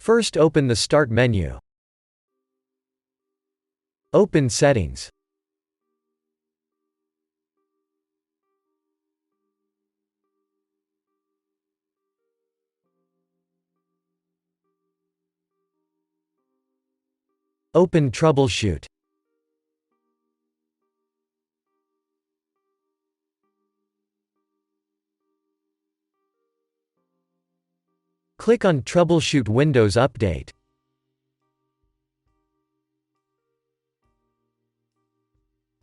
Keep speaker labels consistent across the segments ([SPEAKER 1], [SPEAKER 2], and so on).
[SPEAKER 1] First open the Start menu. Open Settings. Open Troubleshoot. Click on Troubleshoot Windows Update.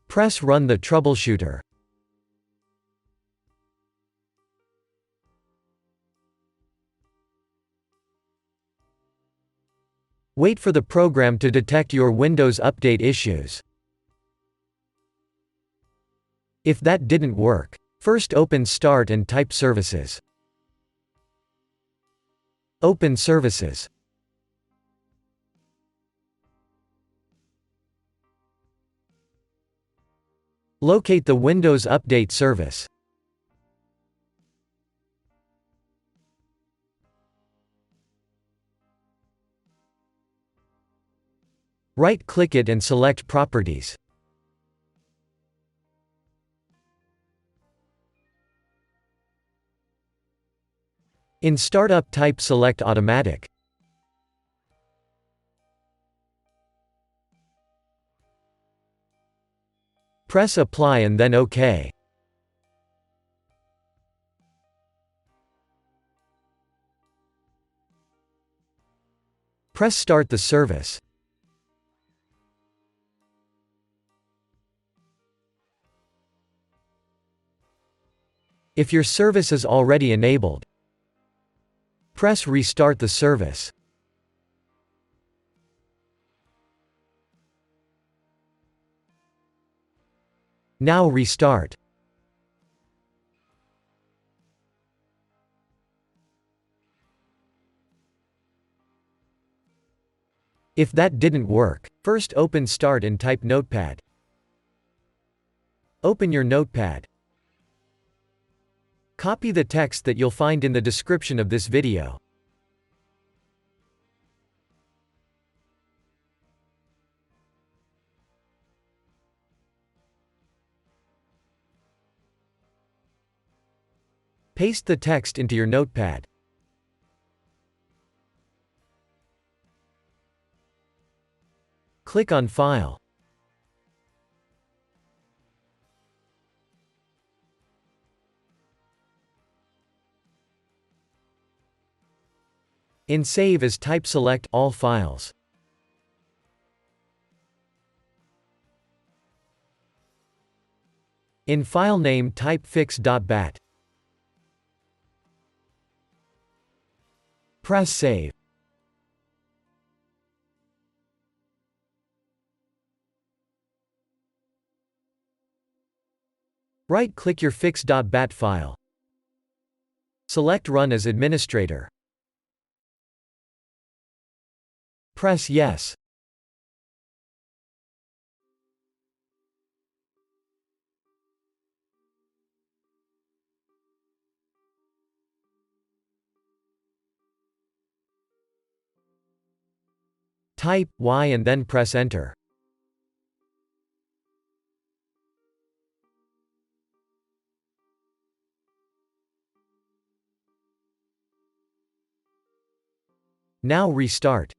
[SPEAKER 1] Press Run the troubleshooter. Wait for the program to detect your Windows Update issues. If that didn't work, first open Start and type Services. Open Services. Locate the Windows Update service. Right-click it and select Properties. In Startup type select Automatic. Press Apply and then OK. Press Start the service. If your service is already enabled, press Restart the service. Now restart. If that didn't work, first open Start and type Notepad. Open your Notepad. Copy the text that you'll find in the description of this video. Paste the text into your notepad. Click on File. In Save As type select All Files. In file name type fix.bat. Press Save. Right-click your fix.bat file. Select Run as administrator. Press Yes. Type Y and then press Enter. Now restart.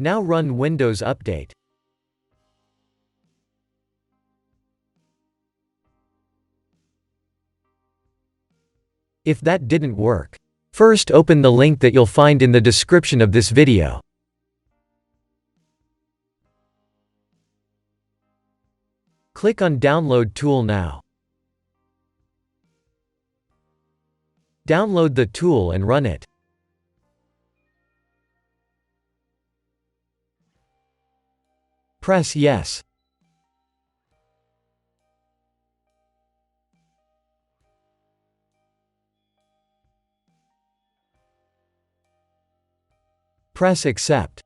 [SPEAKER 1] Now run Windows Update. If that didn't work, first open the link that you'll find in the description of this video. Click on Download Tool now. Download the tool and run it. Press Yes. Press Accept.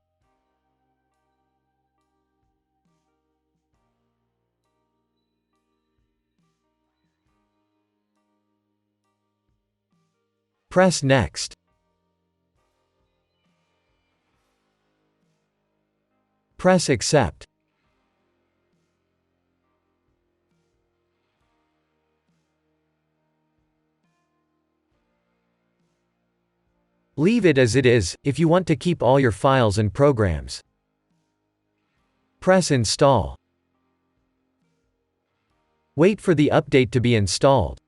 [SPEAKER 1] Press Next. Press Accept. Leave it as it is, if you want to keep all your files and programs. Press Install. Wait for the update to be installed.